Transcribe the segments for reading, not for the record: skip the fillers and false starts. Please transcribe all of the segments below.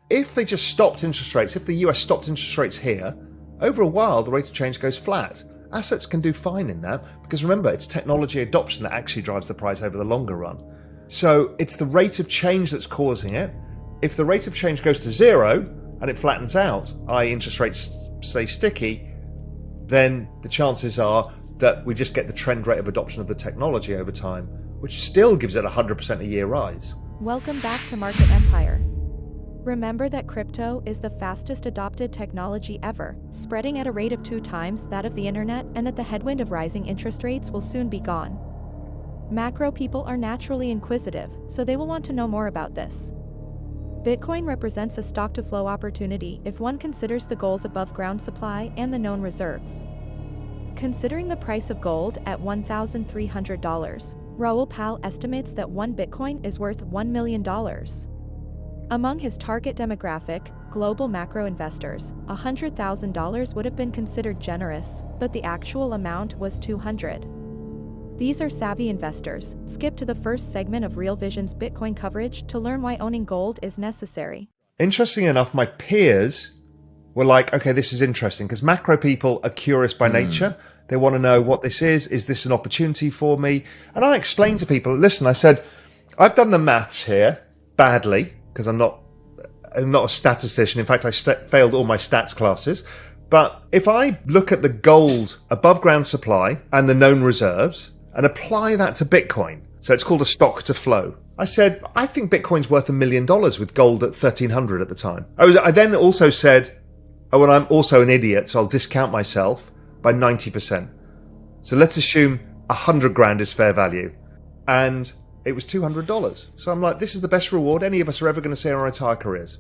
If they just stopped interest rates, if the US stopped interest rates here, over a while the rate of change goes flat. Assets can do fine in that because remember, it's technology adoption that actually drives the price over the longer run. So it's the rate of change that's causing it. If the rate of change goes to zero and it flattens out, i.e. interest rates stay sticky, then the chances are that we just get the trend rate of adoption of the technology over time, which still gives it 100% a year rise. Welcome back to Market Empire. Remember that crypto is the fastest adopted technology ever, spreading at a rate of 2 times that of the internet, and that the headwind of rising interest rates will soon be gone. Macro people are naturally inquisitive, so they will want to know more about this. Bitcoin represents a stock-to-flow opportunity if one considers the gold's above-ground supply and the known reserves. Considering the price of gold at $1,300, Raoul Pal estimates that 1 Bitcoin is worth $1 million. Among his target demographic, global macro investors, $100,000 would have been considered generous, but the actual amount was $200,000. These are savvy investors. Skip to the first segment of Real Vision's Bitcoin coverage to learn why owning gold is necessary. Interestingly enough, my peers were like, okay, this is interesting because macro people are curious by nature. They want to know what this is this an opportunity for me? And I explained to people, listen, I said, I've done the maths here badly because I'm not a statistician. In fact, I failed all my stats classes. But if I look at the gold above ground supply and the known reserves and apply that to Bitcoin, so it's called a stock to flow. I said, I think Bitcoin's worth $1 million with gold at 1,300 at the time. I then also said, oh, and I'm also an idiot, so I'll discount myself by 90%. So let's assume 100 grand is fair value. And it was $200. So I'm like, this is the best reward any of us are ever going to see in our entire careers.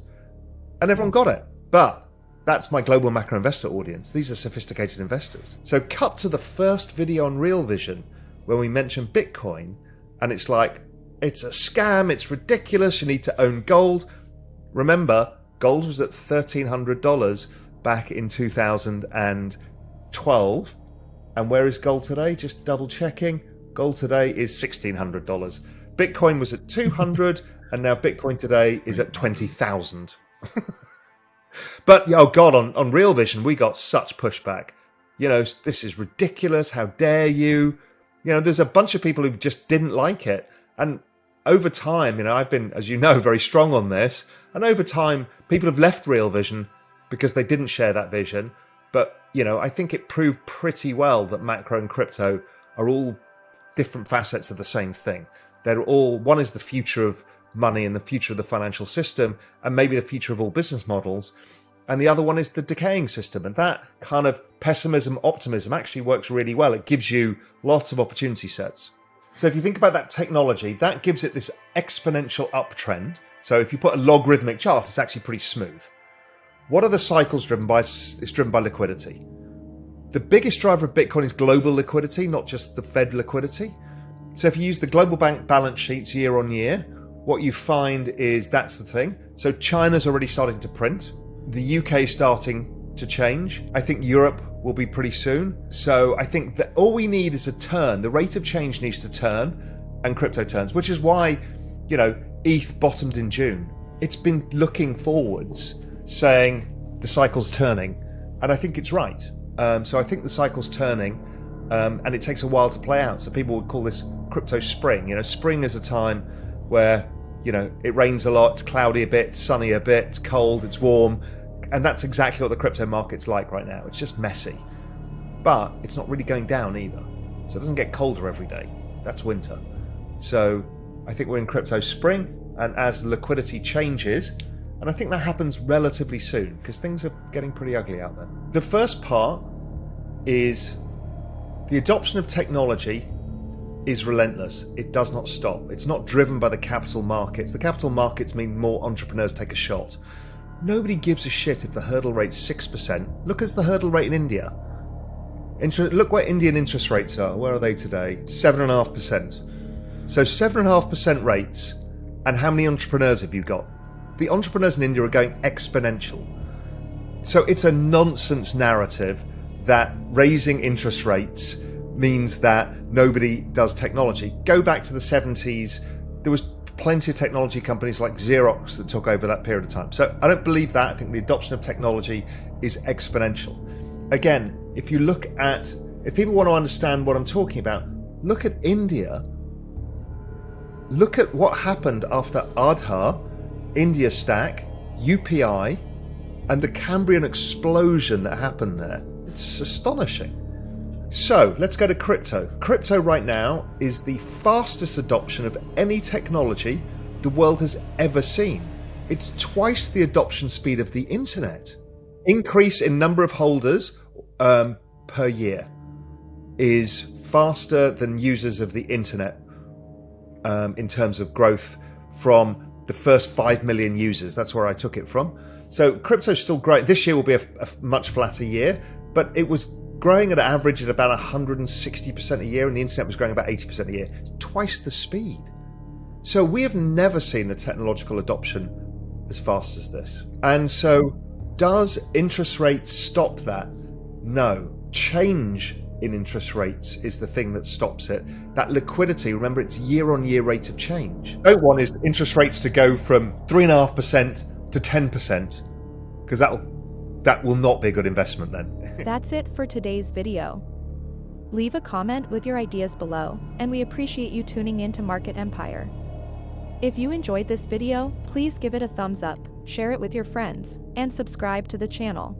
And everyone got it. But that's my global macro investor audience. These are sophisticated investors. So cut to the first video on Real Vision when we mention Bitcoin, and it's like, it's a scam, it's ridiculous, you need to own gold. Remember, gold was at $1,300 back in 2012. And where is gold today? Just double checking. Gold today is $1,600. Bitcoin was at 200, and now Bitcoin today is at 20,000. But, oh God, on Real Vision, we got such pushback. You know, this is ridiculous. How dare you? You know, there's a bunch of people who just didn't like it. And over time, you know, I've been, as you know, very strong on this. And over time, people have left Real Vision because they didn't share that vision. But, you know, I think it proved pretty well that macro and crypto are all different facets of the same thing. They're all, one is the future of money and the future of the financial system and maybe the future of all business models. And the other one is the decaying system. And that kind of pessimism, optimism actually works really well. It gives you lots of opportunity sets. So if you think about that technology, that gives it this exponential uptrend. So if you put a logarithmic chart, it's actually pretty smooth. What are the cycles driven by? It's driven by liquidity. The biggest driver of Bitcoin is global liquidity, not just the Fed liquidity. So if you use the global bank balance sheets year on year, what you find is that's the thing. So China's already starting to print. The UK is starting to change. I think Europe will be pretty soon. So I think that all we need is a turn. The rate of change needs to turn and crypto turns, which is why, you know, ETH bottomed in June. It's been looking forwards, saying the cycle's turning. And I think it's right. So I think the cycle's turning and it takes a while to play out. So people would call this crypto spring. You know, spring is a time where, you know, it rains a lot, it's cloudy a bit, sunny a bit, it's cold, it's warm. And that's exactly what the crypto market's like right now. It's just messy. But it's not really going down either. So it doesn't get colder every day. That's winter. So I think we're in crypto spring. And as the liquidity changes, and I think that happens relatively soon because things are getting pretty ugly out there. The first part is the adoption of technology is relentless. It does not stop. It's not driven by the capital markets. The capital markets mean more entrepreneurs take a shot. Nobody gives a shit if the hurdle rate's 6%. Look at the hurdle rate in India. Look where Indian interest rates are. Where are they today? 7.5%. So 7.5% rates, and how many entrepreneurs have you got? The entrepreneurs in India are going exponential. So it's a nonsense narrative that raising interest rates means that nobody does technology. Go back to the 70s. There was plenty of technology companies like Xerox that took over that period of time. So I don't believe that. I think the adoption of technology is exponential. Again, if people want to understand what I'm talking about, look at India. Look at what happened after Aadhaar, India Stack, UPI, and the Cambrian explosion that happened there. It's astonishing. So let's go to crypto. Crypto right now is the fastest adoption of any technology the world has ever seen. It's twice the adoption speed of the internet. Increase in number of holders per year is faster than users of the internet in terms of growth from the first 5 million users. That's where I took it from. So crypto's still great. This year will be a much flatter year, but it was growing at an average at about 160% a year, and the internet was growing about 80% a year. It's twice the speed. So we have never seen a technological adoption as fast as this. And so does interest rates stop that? No. Change in interest rates is the thing that stops it. That liquidity, remember, it's year-on-year rate of change. What I don't want is interest rates to go from 3.5% to 10%, because that will not be a good investment then. That's it for today's video. Leave a comment with your ideas below, and we appreciate you tuning in to Market Empire. If you enjoyed this video, please give it a thumbs up, share it with your friends, and subscribe to the channel.